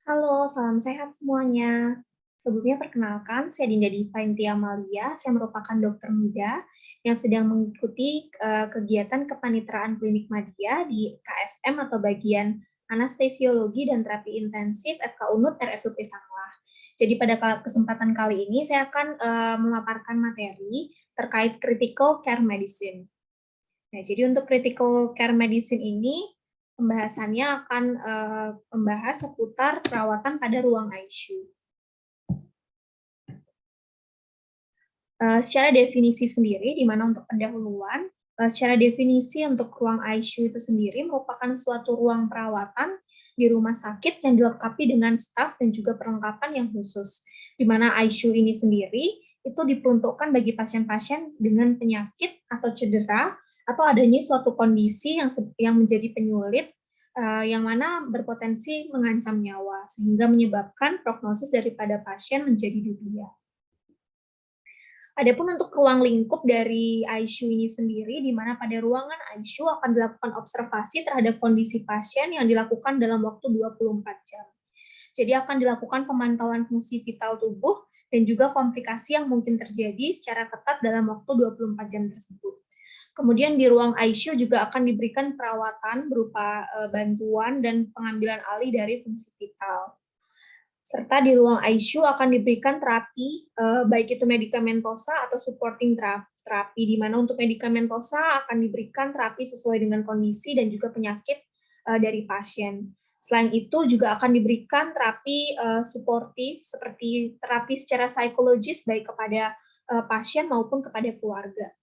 Halo, salam sehat semuanya. Sebelumnya perkenalkan, saya Dinda Diva Malia, saya merupakan dokter muda yang sedang mengikuti kegiatan kepaniteraan klinik media di KSM atau bagian anestesiologi dan terapi intensif FK Unut RSUP Sanglah. Jadi pada kesempatan kali ini saya akan memaparkan materi terkait critical care medicine. Nah, jadi untuk critical care medicine ini pembahasannya akan membahas seputar perawatan pada ruang ICU. Secara definisi sendiri, di mana untuk pendahuluan, secara definisi untuk ruang ICU itu sendiri merupakan suatu ruang perawatan di rumah sakit yang dilengkapi dengan staf dan juga perlengkapan yang khusus, di mana ICU ini sendiri itu diperuntukkan bagi pasien-pasien dengan penyakit atau cedera atau adanya suatu kondisi yang menjadi penyulit yang mana berpotensi mengancam nyawa sehingga menyebabkan prognosis daripada pasien menjadi dunia. Adapun untuk ruang lingkup dari ICU ini sendiri, di mana pada ruangan ICU akan dilakukan observasi terhadap kondisi pasien yang dilakukan dalam waktu 24 jam. Jadi akan dilakukan pemantauan fungsi vital tubuh dan juga komplikasi yang mungkin terjadi secara ketat dalam waktu 24 jam tersebut. Kemudian di ruang ICU juga akan diberikan perawatan berupa bantuan dan pengambilan alih dari fungsi vital. Serta di ruang ICU akan diberikan terapi, baik itu medikamentosa atau supporting terapi, di mana untuk medikamentosa akan diberikan terapi sesuai dengan kondisi dan juga penyakit dari pasien. Selain itu juga akan diberikan terapi suportif seperti terapi secara psikologis baik kepada pasien maupun kepada keluarga.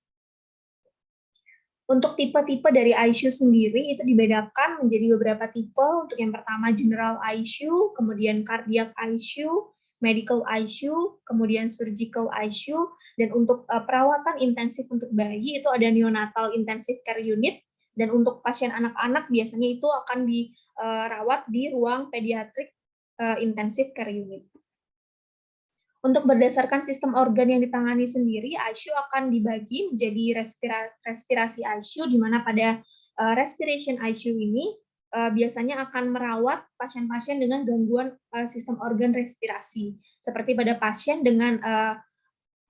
Untuk tipe-tipe dari ICU sendiri itu dibedakan menjadi beberapa tipe. Untuk yang pertama general ICU, kemudian cardiac ICU, medical ICU, kemudian surgical ICU, dan untuk perawatan intensif untuk bayi itu ada neonatal intensive care unit, dan untuk pasien anak-anak biasanya itu akan dirawat di ruang pediatric intensive care unit. Untuk berdasarkan sistem organ yang ditangani sendiri, ICU akan dibagi menjadi respirasi ICU, di mana pada respiration ICU ini biasanya akan merawat pasien-pasien dengan gangguan sistem organ respirasi, seperti pada pasien dengan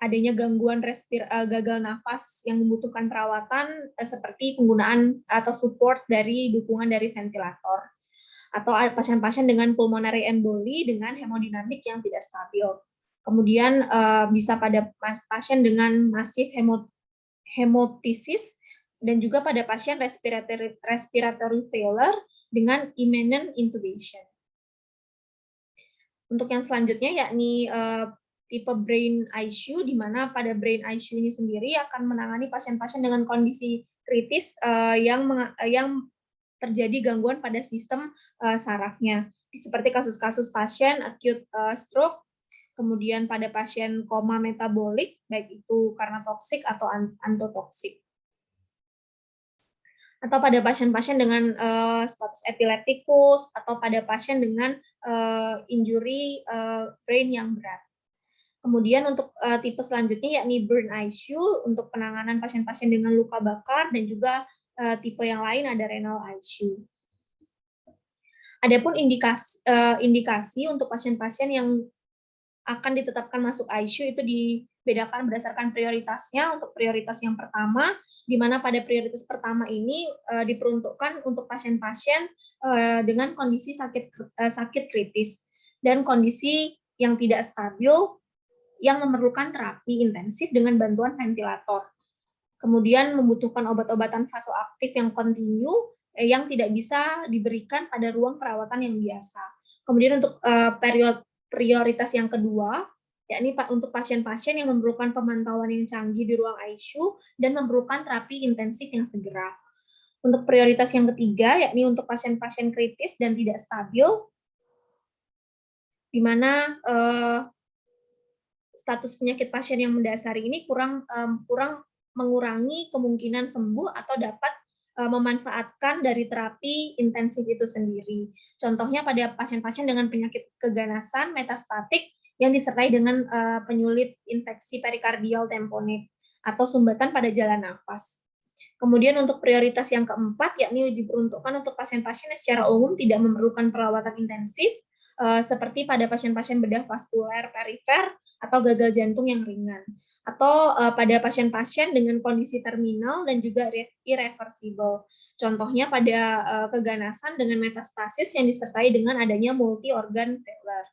adanya gangguan gagal nafas yang membutuhkan perawatan seperti penggunaan atau support dari dukungan dari ventilator, atau pasien-pasien dengan pulmonary emboli dengan hemodinamik yang tidak stabil. Kemudian bisa pada pasien dengan masif hemotisis dan juga pada pasien respiratory failure dengan imminent intubation. Untuk yang selanjutnya yakni tipe brain ICU, di mana pada brain ICU ini sendiri akan menangani pasien-pasien dengan kondisi kritis yang terjadi gangguan pada sistem sarafnya, seperti kasus-kasus pasien acute stroke, kemudian pada pasien koma metabolik, baik itu karena toksik atau antotoksik. Atau pada pasien-pasien dengan status epileptikus, atau pada pasien dengan injury brain yang berat. Kemudian untuk tipe selanjutnya yakni burn ICU untuk penanganan pasien-pasien dengan luka bakar, dan juga tipe yang lain ada renal ICU. Adapun indikasi untuk pasien-pasien yang akan ditetapkan masuk ICU itu dibedakan berdasarkan prioritasnya. Untuk prioritas yang pertama, di mana pada prioritas pertama ini diperuntukkan untuk pasien-pasien dengan kondisi sakit kritis dan kondisi yang tidak stabil yang memerlukan terapi intensif dengan bantuan ventilator. Kemudian membutuhkan obat-obatan vasoaktif yang kontinu yang tidak bisa diberikan pada ruang perawatan yang biasa. Kemudian untuk prioritas yang kedua, yakni untuk pasien-pasien yang memerlukan pemantauan yang canggih di ruang ICU dan memerlukan terapi intensif yang segera. Untuk prioritas yang ketiga, yakni untuk pasien-pasien kritis dan tidak stabil, di mana status penyakit pasien yang mendasari ini kurang mengurangi kemungkinan sembuh atau dapat memanfaatkan dari terapi intensif itu sendiri. Contohnya pada pasien-pasien dengan penyakit keganasan metastatik yang disertai dengan penyulit infeksi perikardial tamponade atau sumbatan pada jalan nafas. Kemudian untuk prioritas yang keempat, yakni diperuntukkan untuk pasien-pasien yang secara umum tidak memerlukan perawatan intensif seperti pada pasien-pasien bedah vaskuler perifer atau gagal jantung yang ringan, atau pada pasien-pasien dengan kondisi terminal dan juga irreversible. Contohnya pada keganasan dengan metastasis yang disertai dengan adanya multi organ failure.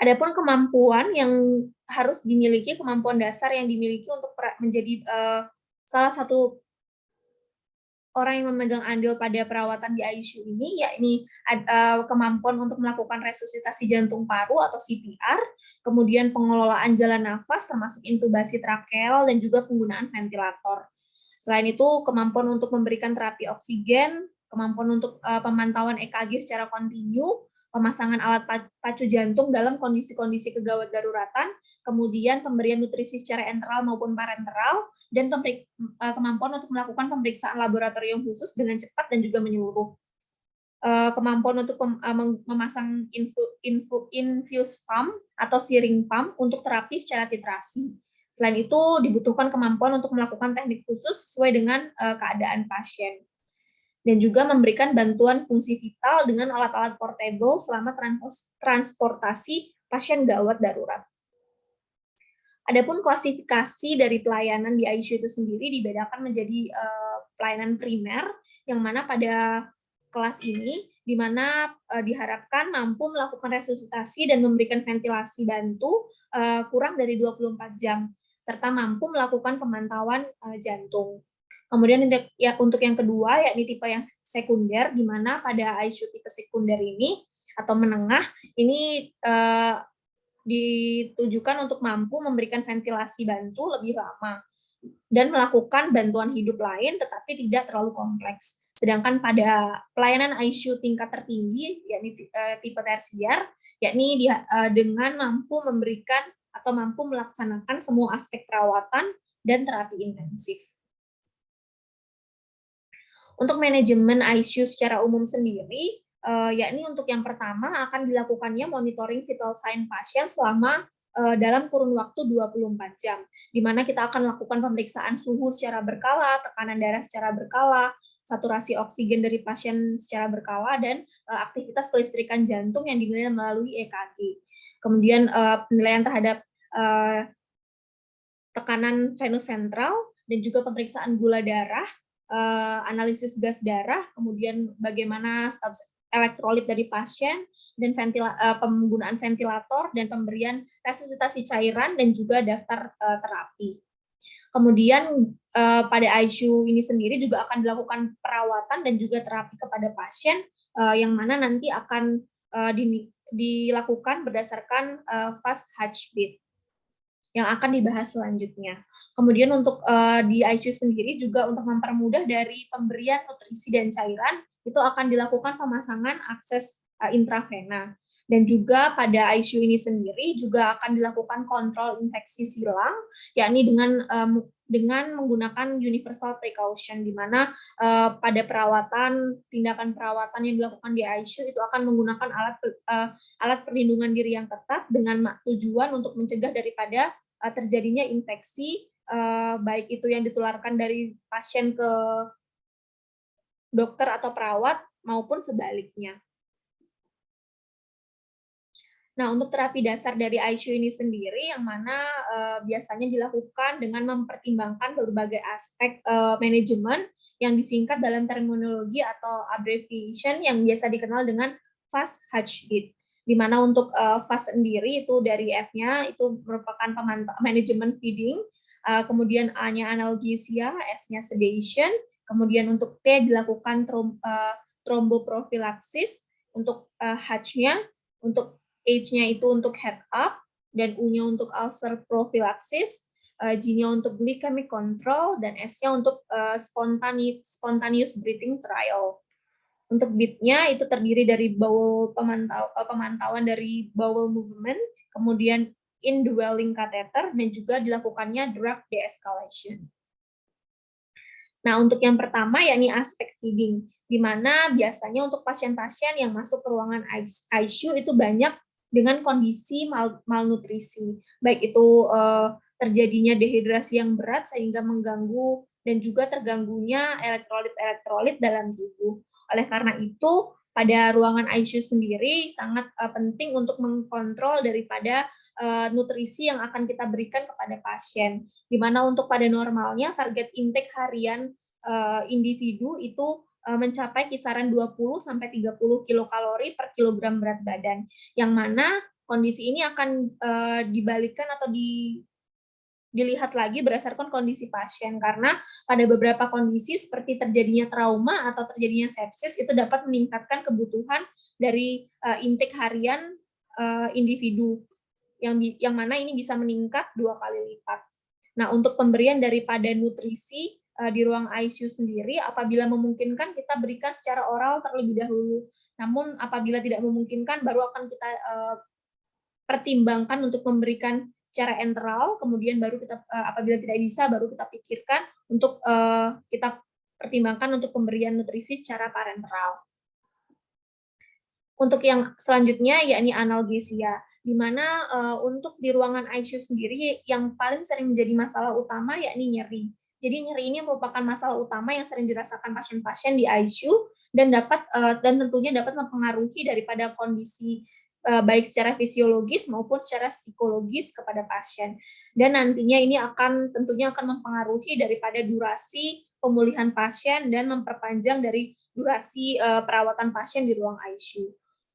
Adapun kemampuan yang harus dimiliki, kemampuan dasar yang dimiliki untuk menjadi salah satu orang yang memegang andil pada perawatan di ICU ini, yakni kemampuan untuk melakukan resusitasi jantung paru atau CPR, kemudian pengelolaan jalan nafas termasuk intubasi trakeal dan juga penggunaan ventilator. Selain itu, kemampuan untuk memberikan terapi oksigen, kemampuan untuk pemantauan EKG secara kontinu, pemasangan alat pacu jantung dalam kondisi-kondisi kegawat daruratan, kemudian pemberian nutrisi secara enteral maupun parenteral, dan kemampuan untuk melakukan pemeriksaan laboratorium khusus dengan cepat dan juga menyeluruh. Kemampuan untuk memasang infuse pump atau syringe pump untuk terapi secara titrasi. Selain itu, dibutuhkan kemampuan untuk melakukan teknik khusus sesuai dengan keadaan pasien. Dan juga memberikan bantuan fungsi vital dengan alat-alat portable selama transportasi pasien gawat darurat. Adapun klasifikasi dari pelayanan di ICU itu sendiri dibedakan menjadi pelayanan primer, yang mana pada kelas ini, di mana diharapkan mampu melakukan resusitasi dan memberikan ventilasi bantu kurang dari 24 jam, serta mampu melakukan pemantauan jantung. Kemudian untuk yang kedua, yakni tipe yang sekunder, di mana pada ICU tipe sekunder ini, atau menengah, ini ditujukan untuk mampu memberikan ventilasi bantu lebih lama dan melakukan bantuan hidup lain tetapi tidak terlalu kompleks. Sedangkan pada pelayanan ICU tingkat tertinggi, yakni tipe tersier, yakni dengan mampu memberikan atau mampu melaksanakan semua aspek perawatan dan terapi intensif. Untuk manajemen ICU secara umum sendiri, yakni untuk yang pertama akan dilakukannya monitoring vital sign pasien selama dalam kurun waktu 24 jam, di mana kita akan lakukan pemeriksaan suhu secara berkala, tekanan darah secara berkala, saturasi oksigen dari pasien secara berkala, dan aktivitas kelistrikan jantung yang dinilai melalui EKG. Kemudian penilaian terhadap tekanan venus sentral, dan juga pemeriksaan gula darah, analisis gas darah, kemudian bagaimana status elektrolit dari pasien, dan penggunaan ventilator, dan pemberian resusitasi cairan, dan juga daftar terapi. Kemudian pada ICU ini sendiri juga akan dilakukan perawatan dan juga terapi kepada pasien, yang mana nanti akan dilakukan berdasarkan fast heartbeat yang akan dibahas selanjutnya. Kemudian untuk di ICU sendiri juga untuk mempermudah dari pemberian nutrisi dan cairan, itu akan dilakukan pemasangan akses intravena. Dan juga pada ICU ini sendiri juga akan dilakukan kontrol infeksi silang, yakni dengan menggunakan universal precaution, di mana pada tindakan perawatan yang dilakukan di ICU itu akan menggunakan alat perlindungan diri yang ketat dengan tujuan untuk mencegah daripada terjadinya infeksi, baik itu yang ditularkan dari pasien ke dokter atau perawat maupun sebaliknya. Nah, untuk terapi dasar dari ICU ini sendiri, yang mana biasanya dilakukan dengan mempertimbangkan berbagai aspek manajemen yang disingkat dalam terminologi atau abbreviation yang biasa dikenal dengan fast heartbeat. Di mana untuk fast sendiri itu dari F-nya itu merupakan manajemen feeding, kemudian A-nya analgesia, S-nya sedation, kemudian untuk T dilakukan tromboprofilaksis, untuk H-nya untuk H-nya itu untuk head up, dan U-nya untuk ulcer prophylaxis, G-nya untuk glycemic control, dan S-nya untuk spontaneous breathing trial. Untuk beat-nya itu terdiri dari pemantauan dari bowel movement, kemudian indwelling catheter, dan juga dilakukannya drug de-escalation. Nah, untuk yang pertama yakni aspek feeding, di mana biasanya untuk pasien-pasien yang masuk ke ruangan ICU itu banyak dengan kondisi malnutrisi, baik itu terjadinya dehidrasi yang berat sehingga mengganggu dan juga terganggunya elektrolit dalam tubuh. Oleh karena itu, pada ruangan ICU sendiri sangat penting untuk mengkontrol daripada nutrisi yang akan kita berikan kepada pasien. Di mana untuk pada normalnya target intake harian individu itu mencapai kisaran 20 sampai 30 kilokalori per kilogram berat badan. Yang mana kondisi ini akan dibalikkan atau dilihat lagi berdasarkan kondisi pasien, karena pada beberapa kondisi seperti terjadinya trauma atau terjadinya sepsis itu dapat meningkatkan kebutuhan dari intake harian individu yang mana ini bisa meningkat 2 kali lipat. Nah, untuk pemberian daripada nutrisi di ruang ICU sendiri, apabila memungkinkan kita berikan secara oral terlebih dahulu. Namun apabila tidak memungkinkan, baru akan kita pertimbangkan untuk memberikan secara enteral, kemudian baru kita apabila tidak bisa, baru kita pikirkan untuk kita pertimbangkan untuk pemberian nutrisi secara parenteral. Untuk yang selanjutnya yakni analgesia, di mana untuk di ruangan ICU sendiri yang paling sering menjadi masalah utama yakni nyeri. Jadi nyeri ini merupakan masalah utama yang sering dirasakan pasien-pasien di ICU dan tentunya dapat mempengaruhi daripada kondisi baik secara fisiologis maupun secara psikologis kepada pasien. Dan nantinya ini tentunya akan mempengaruhi daripada durasi pemulihan pasien dan memperpanjang dari durasi perawatan pasien di ruang ICU.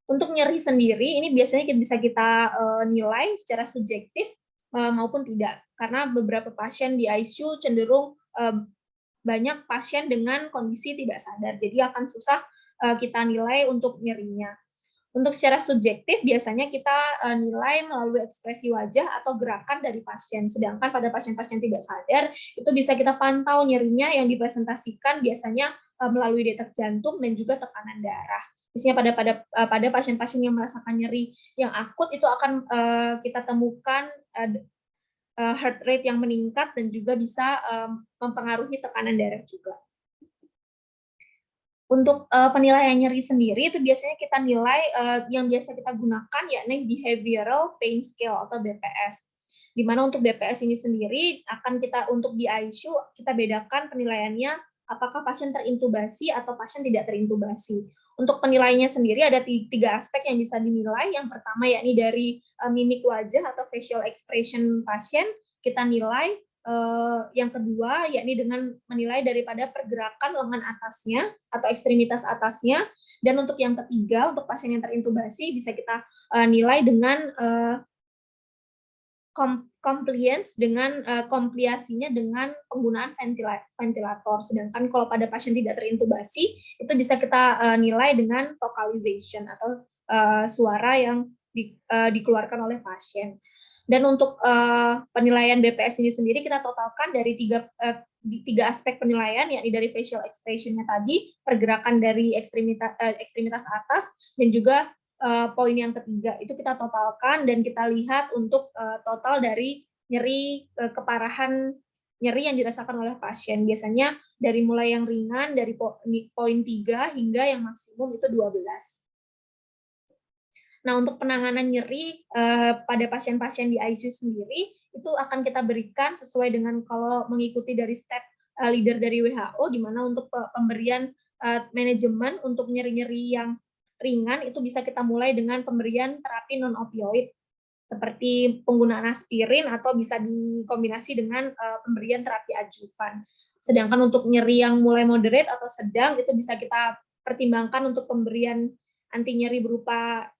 Untuk nyeri sendiri, ini biasanya bisa kita nilai secara subjektif maupun tidak. Karena beberapa pasien di ICU cenderung banyak pasien dengan kondisi tidak sadar. Jadi akan susah kita nilai untuk nyerinya. Untuk secara subjektif, biasanya kita nilai melalui ekspresi wajah atau gerakan dari pasien. Sedangkan pada pasien-pasien tidak sadar, itu bisa kita pantau nyerinya yang dipresentasikan biasanya melalui detak jantung dan juga tekanan darah. Misalnya pada pasien-pasien yang merasakan nyeri yang akut itu akan kita temukan heart rate yang meningkat dan juga bisa mempengaruhi tekanan darah juga. Untuk penilaian nyeri sendiri itu biasanya kita nilai yang biasa kita gunakan yakni Behavioral Pain Scale atau BPS. Di mana untuk BPS ini sendiri akan kita untuk di ICU kita bedakan penilaiannya apakah pasien terintubasi atau pasien tidak terintubasi. Untuk penilaiannya sendiri ada 3 aspek yang bisa dinilai. Yang pertama yakni dari mimik wajah atau facial expression pasien, kita nilai. Yang kedua yakni dengan menilai daripada pergerakan lengan atasnya atau ekstremitas atasnya, dan untuk yang ketiga untuk pasien yang terintubasi bisa kita nilai dengan compliance dengan kompliasinya dengan penggunaan ventilator. Sedangkan kalau pada pasien tidak terintubasi itu bisa kita nilai dengan vocalization atau suara yang dikeluarkan oleh pasien. Dan untuk penilaian BPS ini sendiri kita totalkan dari tiga aspek penilaian, yakni dari facial expression-nya tadi, pergerakan dari ekstremitas atas, dan juga poin yang ketiga itu kita totalkan dan kita lihat untuk total dari nyeri keparahan nyeri yang dirasakan oleh pasien. Biasanya dari mulai yang ringan dari poin 3 hingga yang maksimum itu 12. Nah, untuk penanganan nyeri pada pasien-pasien di ICU sendiri itu akan kita berikan sesuai dengan kalau mengikuti dari step leader dari WHO, di mana untuk pemberian manajemen untuk nyeri-nyeri yang ringan itu bisa kita mulai dengan pemberian terapi non-opioid seperti penggunaan aspirin atau bisa dikombinasi dengan pemberian terapi adjuvan. Sedangkan untuk nyeri yang mulai moderate atau sedang itu bisa kita pertimbangkan untuk pemberian anti nyeri berupa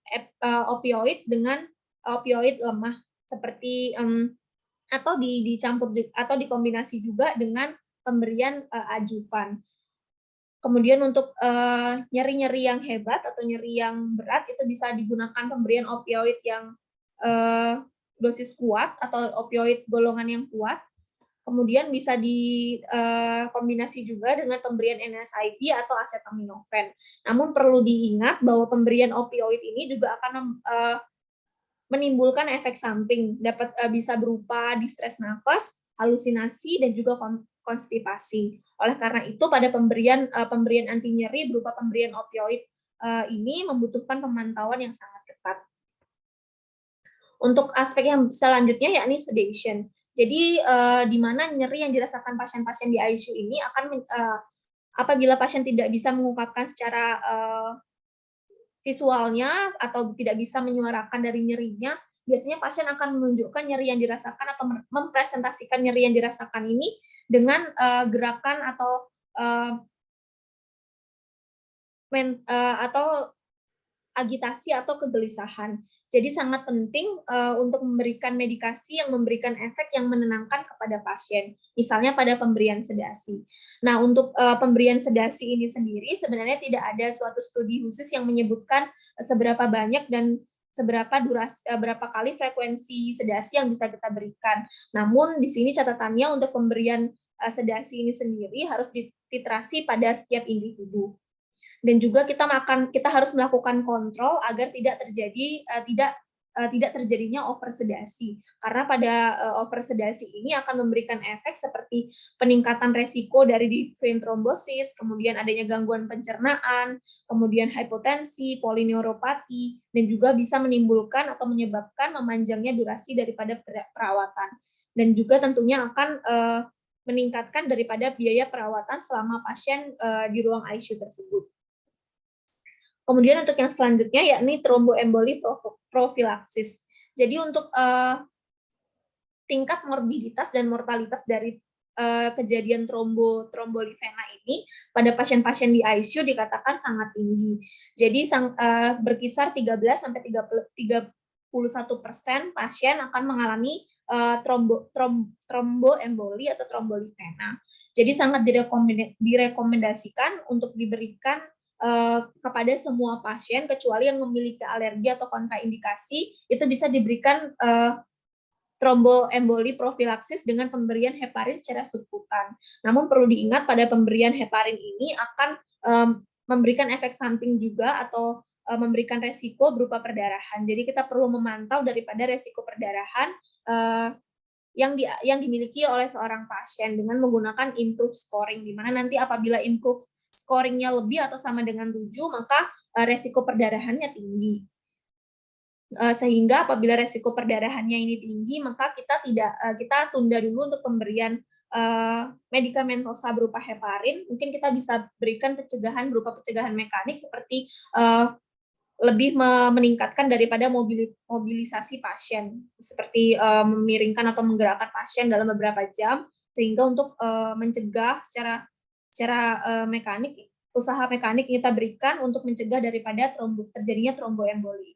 opioid dengan opioid lemah seperti atau dicampur atau dikombinasi juga dengan pemberian adjuvan. Kemudian untuk nyeri-nyeri yang hebat atau nyeri yang berat itu bisa digunakan pemberian opioid yang dosis kuat atau opioid golongan yang kuat. Kemudian bisa dikombinasi juga dengan pemberian NSAID atau acetaminophen. Namun perlu diingat bahwa pemberian opioid ini juga akan menimbulkan efek samping, dapat bisa berupa distres nafas, halusinasi, dan juga konstipasi. Oleh karena itu, pada pemberian anti nyeri berupa pemberian opioid ini membutuhkan pemantauan yang sangat ketat. Untuk aspek yang selanjutnya yakni sedation. Jadi di mana nyeri yang dirasakan pasien-pasien di ICU ini akan apabila pasien tidak bisa mengungkapkan secara visualnya atau tidak bisa menyuarakan dari nyerinya, biasanya pasien akan menunjukkan nyeri yang dirasakan atau mempresentasikan nyeri yang dirasakan ini dengan gerakan atau agitasi atau kegelisahan. Jadi sangat penting untuk memberikan medikasi yang memberikan efek yang menenangkan kepada pasien, misalnya pada pemberian sedasi. Nah, untuk pemberian sedasi ini sendiri sebenarnya tidak ada suatu studi khusus yang menyebutkan seberapa banyak dan berapa kali frekuensi sedasi yang bisa kita berikan. Namun di sini catatannya untuk pemberian sedasi ini sendiri harus dititrasi pada setiap individu. Dan juga kita harus melakukan kontrol agar tidak terjadinya oversedasi, karena pada oversedasi ini akan memberikan efek seperti peningkatan resiko dari vein trombosis, kemudian adanya gangguan pencernaan, kemudian hipotensi, polineuropati, dan juga bisa menimbulkan atau menyebabkan memanjangnya durasi daripada perawatan, dan juga tentunya akan meningkatkan daripada biaya perawatan selama pasien di ruang ICU tersebut. Kemudian untuk yang selanjutnya yakni tromboemboli profilaksis. Jadi untuk tingkat morbiditas dan mortalitas dari kejadian trombolifena ini pada pasien-pasien di ICU dikatakan sangat tinggi. Jadi berkisar 13 sampai 31% pasien akan mengalami tromboemboli atau trombolifena. Jadi sangat direkomendasikan untuk diberikan kepada semua pasien kecuali yang memiliki alergi atau kontraindikasi, itu bisa diberikan tromboemboli profilaksis dengan pemberian heparin secara subkutan. Namun perlu diingat pada pemberian heparin ini akan memberikan efek samping juga atau memberikan resiko berupa perdarahan. Jadi kita perlu memantau daripada resiko perdarahan yang dimiliki oleh seorang pasien dengan menggunakan improve scoring, di mana nanti apabila improve scoringnya lebih atau sama dengan 7, maka resiko perdarahannya tinggi. Sehingga apabila resiko perdarahannya ini tinggi, maka kita tunda dulu untuk pemberian medikamentosa berupa heparin. Mungkin kita bisa berikan pencegahan berupa pencegahan mekanik seperti lebih meningkatkan daripada mobilisasi pasien, seperti memiringkan atau menggerakkan pasien dalam beberapa jam, sehingga untuk mencegah secara mekanik, usaha mekanik kita berikan untuk mencegah daripada terjadinya tromboemboli.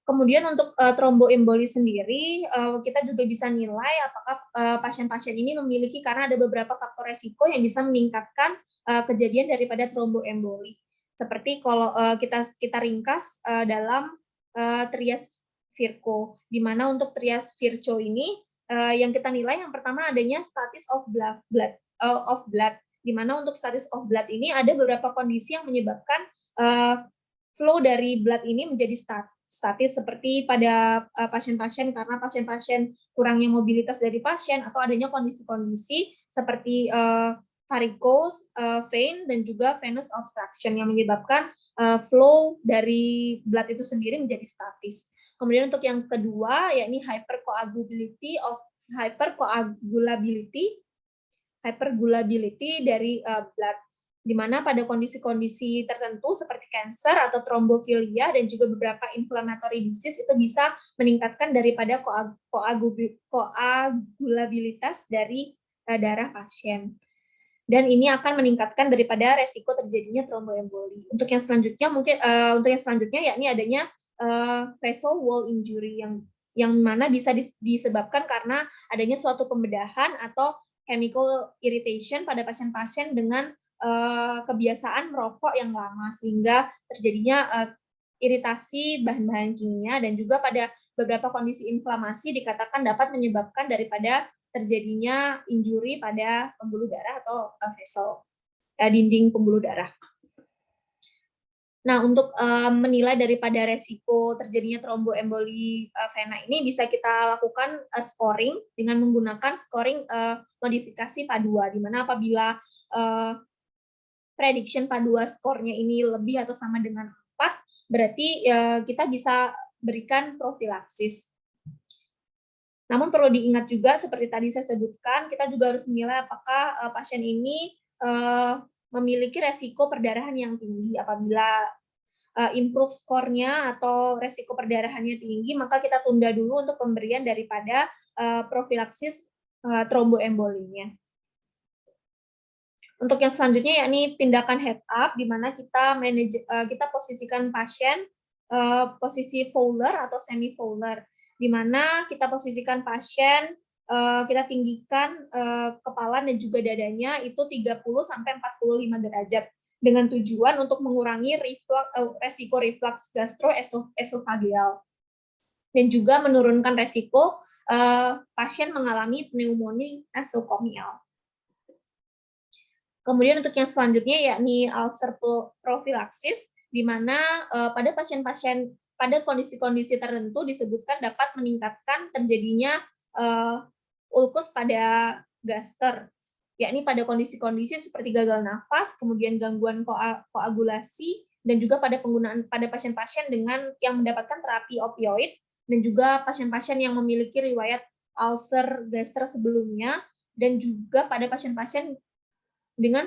Kemudian untuk tromboemboli sendiri, kita juga bisa nilai apakah pasien-pasien ini memiliki, karena ada beberapa faktor resiko yang bisa meningkatkan kejadian daripada tromboemboli. Seperti kalau kita ringkas dalam trias Virchow, di mana untuk trias Virchow ini yang kita nilai yang pertama adanya status of blood, di mana untuk status of blood ini ada beberapa kondisi yang menyebabkan flow dari blood ini menjadi statis, seperti pada pasien-pasien karena pasien-pasien kurangnya mobilitas dari pasien atau adanya kondisi-kondisi seperti varicose vein dan juga venous obstruction yang menyebabkan flow dari blood itu sendiri menjadi statis. Kemudian untuk yang kedua yakni hypercoagulability dari blood, di mana pada kondisi-kondisi tertentu seperti kanker atau trombofilia dan juga beberapa inflammatory disease itu bisa meningkatkan daripada koagulabilitas dari darah pasien. Dan ini akan meningkatkan daripada resiko terjadinya tromboemboli. Untuk yang selanjutnya yakni adanya vessel wall injury yang mana bisa disebabkan karena adanya suatu pembedahan atau chemical irritation pada pasien-pasien dengan kebiasaan merokok yang lama, sehingga terjadinya iritasi bahan-bahan kimia, dan juga pada beberapa kondisi inflamasi dikatakan dapat menyebabkan daripada terjadinya injury pada pembuluh darah atau vessel, dinding pembuluh darah. Nah, untuk menilai daripada resiko terjadinya tromboemboli vena ini bisa kita lakukan scoring dengan menggunakan scoring modifikasi PA2, di mana apabila prediction PA2 skornya ini lebih atau sama dengan 4, berarti kita bisa berikan profilaksis. Namun perlu diingat juga seperti tadi saya sebutkan, kita juga harus menilai apakah pasien ini memiliki resiko perdarahan yang tinggi. Apabila improve skornya atau resiko perdarahannya tinggi, maka kita tunda dulu untuk pemberian daripada profilaksis tromboembolinya. Untuk yang selanjutnya yakni tindakan head up, di mana kita posisikan pasien posisi Fowler atau semi Fowler, di mana kita posisikan pasien, kita tinggikan kepala dan juga dadanya itu 30 sampai 45 derajat dengan tujuan untuk mengurangi resiko reflux gastroesofageal dan juga menurunkan resiko pasien mengalami pneumonia nosokomial. Kemudian untuk yang selanjutnya yakni ulcer prophylaxis, di mana pada pasien-pasien pada kondisi-kondisi tertentu disebutkan dapat meningkatkan terjadinya ulkus pada gaster, yakni pada kondisi-kondisi seperti gagal nafas, kemudian gangguan koagulasi, dan juga pada pasien-pasien dengan yang mendapatkan terapi opioid, dan juga pasien-pasien yang memiliki riwayat ulcer gaster sebelumnya, dan juga pada pasien-pasien dengan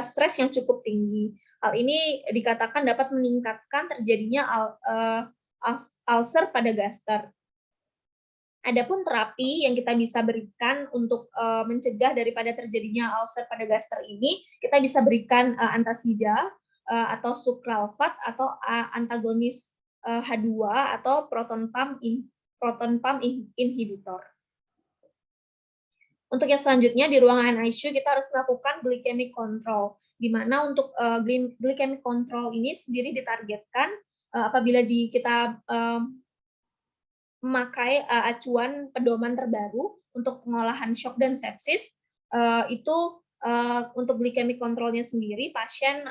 stres yang cukup tinggi. Hal ini dikatakan dapat meningkatkan terjadinya ulcer pada gaster. Adapun terapi yang kita bisa berikan untuk mencegah daripada terjadinya ulcer pada gaster ini, kita bisa berikan antasida atau sucralfate atau antagonis H2 atau proton pump inhibitor. Untuk yang selanjutnya di ruangan ICU kita harus melakukan glycemic control, di mana untuk glycemic control ini sendiri ditargetkan apabila kita memakai acuan pedoman terbaru untuk pengolahan shock dan sepsis, itu untuk glycemic controlnya sendiri pasien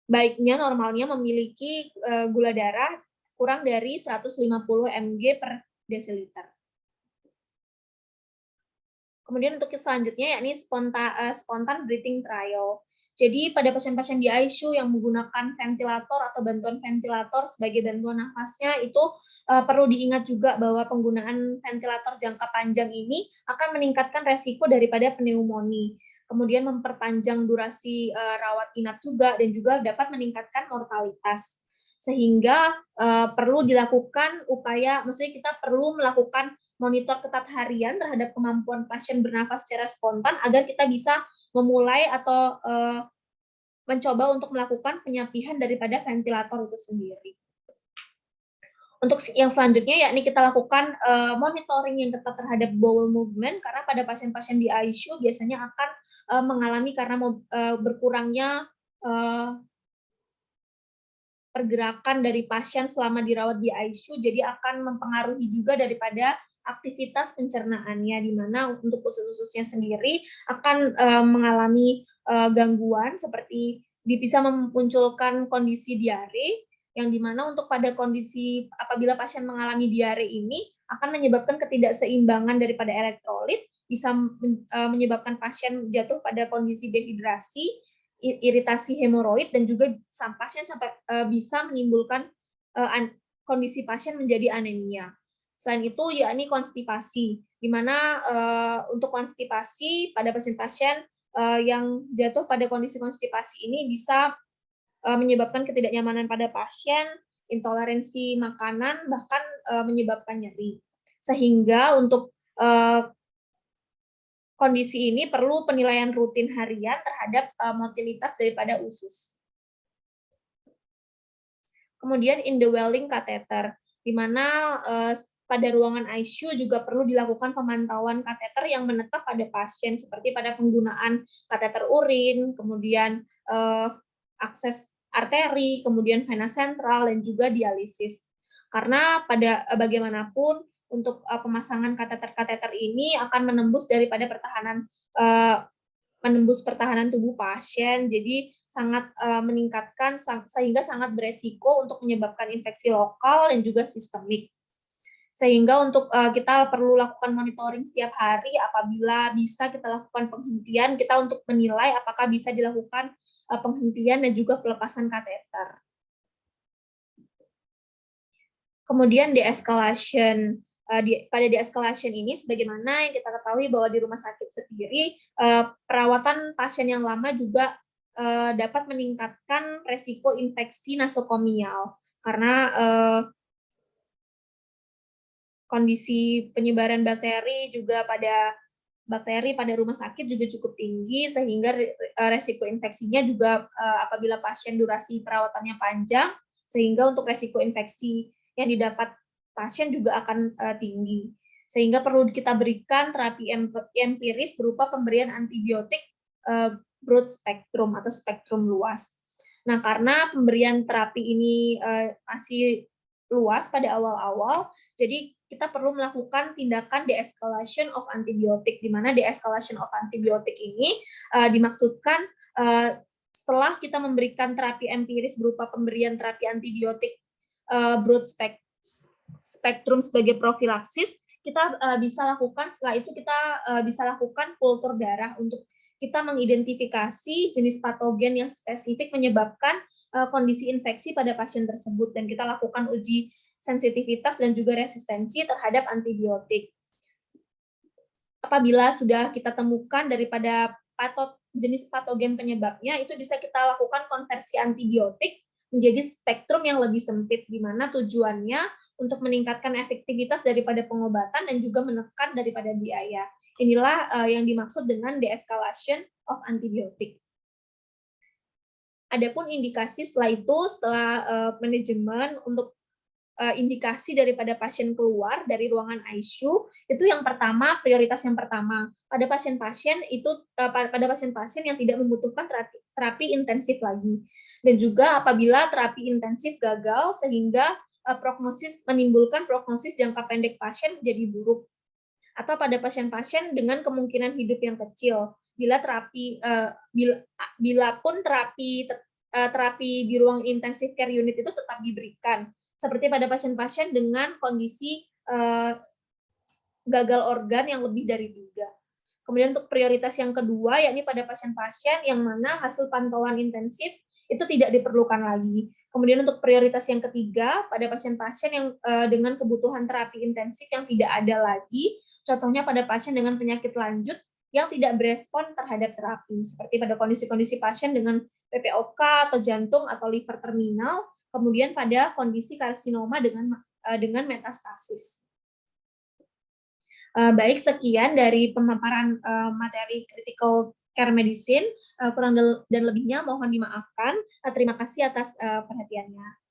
baiknya normalnya memiliki gula darah kurang dari 150 mg per desiliter. Kemudian untuk selanjutnya yakni spontan breathing trial. Jadi pada pasien-pasien di ICU yang menggunakan ventilator atau bantuan ventilator sebagai bantuan nafasnya itu perlu diingat juga bahwa penggunaan ventilator jangka panjang ini akan meningkatkan resiko daripada pneumonia. Kemudian memperpanjang durasi rawat inap juga dan juga dapat meningkatkan mortalitas. Sehingga perlu dilakukan maksudnya kita perlu melakukan monitor ketat harian terhadap kemampuan pasien bernafas secara spontan agar kita bisa memulai atau mencoba untuk melakukan penyapihan daripada ventilator itu sendiri. Untuk yang selanjutnya yakni kita lakukan monitoring yang ketat terhadap bowel movement, karena pada pasien-pasien di ICU biasanya akan mengalami karena berkurangnya pergerakan dari pasien selama dirawat di ICU, jadi akan mempengaruhi juga daripada aktivitas pencernaannya, di mana untuk usus-ususnya sendiri akan mengalami gangguan seperti bisa memunculkan kondisi diare, yang dimana untuk pada kondisi apabila pasien mengalami diare ini akan menyebabkan ketidakseimbangan daripada elektrolit, bisa menyebabkan pasien jatuh pada kondisi dehidrasi, iritasi hemoroid, dan juga pasien sampai bisa menimbulkan kondisi pasien menjadi anemia. Selain itu, yakni konstipasi, di mana untuk konstipasi pada pasien-pasien yang jatuh pada kondisi konstipasi ini bisa menyebabkan ketidaknyamanan pada pasien, intoleransi makanan, bahkan menyebabkan nyeri. Sehingga untuk kondisi ini perlu penilaian rutin harian terhadap motilitas daripada usus. Kemudian indwelling catheter, di mana pada ruangan ICU juga perlu dilakukan pemantauan kateter yang menetap pada pasien, seperti pada penggunaan kateter urin, kemudian akses arteri, kemudian vena sentral, dan juga dialisis. Karena pada bagaimanapun untuk pemasangan kateter-kateter ini akan menembus daripada pertahanan tubuh pasien, jadi sangat meningkatkan sehingga sangat beresiko untuk menyebabkan infeksi lokal dan juga sistemik. Sehingga untuk kita perlu lakukan monitoring setiap hari, apabila bisa kita lakukan penghentian, kita untuk menilai apakah bisa dilakukan penghentian dan juga pelepasan kateter. Kemudian de-escalation. Pada de-escalation ini, sebagaimana yang kita ketahui bahwa di rumah sakit sendiri, perawatan pasien yang lama juga dapat meningkatkan resiko infeksi nasokomial karena kondisi penyebaran bakteri pada rumah sakit juga cukup tinggi, sehingga resiko infeksinya juga apabila pasien durasi perawatannya panjang, sehingga untuk resiko infeksi yang didapat pasien juga akan tinggi. Sehingga perlu kita berikan terapi empiris berupa pemberian antibiotik broad spectrum atau spektrum luas. Nah, karena pemberian terapi ini masih luas pada awal-awal, jadi kita perlu melakukan tindakan de-escalation of antibiotik, di mana de-escalation of antibiotik ini dimaksudkan setelah kita memberikan terapi empiris berupa pemberian terapi antibiotik broad spektrum sebagai profilaksis, kita bisa lakukan, setelah itu kita bisa lakukan kultur darah untuk kita mengidentifikasi jenis patogen yang spesifik menyebabkan kondisi infeksi pada pasien tersebut, dan kita lakukan uji sensitivitas dan juga resistensi terhadap antibiotik. Apabila sudah kita temukan daripada jenis patogen penyebabnya, itu bisa kita lakukan konversi antibiotik menjadi spektrum yang lebih sempit, di mana tujuannya untuk meningkatkan efektivitas daripada pengobatan dan juga menekan daripada biaya. Inilah yang dimaksud dengan de-escalation of antibiotik. Adapun indikasi setelah itu, setelah manajemen untuk indikasi daripada pasien keluar dari ruangan ICU, itu yang pertama, prioritas yang pertama pada pasien-pasien yang tidak membutuhkan terapi intensif lagi, dan juga apabila terapi intensif gagal sehingga menimbulkan prognosis jangka pendek pasien menjadi buruk, atau pada pasien-pasien dengan kemungkinan hidup yang kecil bila pun terapi di ruang intensive care unit itu tetap diberikan, seperti pada pasien-pasien dengan kondisi gagal organ yang lebih dari 3. Kemudian untuk prioritas yang kedua, yakni pada pasien-pasien yang mana hasil pantauan intensif itu tidak diperlukan lagi. Kemudian untuk prioritas yang ketiga, pada pasien-pasien yang dengan kebutuhan terapi intensif yang tidak ada lagi, contohnya pada pasien dengan penyakit lanjut yang tidak berespon terhadap terapi, seperti pada kondisi-kondisi pasien dengan PPOK atau jantung atau liver terminal, kemudian pada kondisi karsinoma dengan metastasis. Baik, sekian dari pemaparan materi critical care medicine. Kurang dan lebihnya mohon dimaafkan. Terima kasih atas perhatiannya.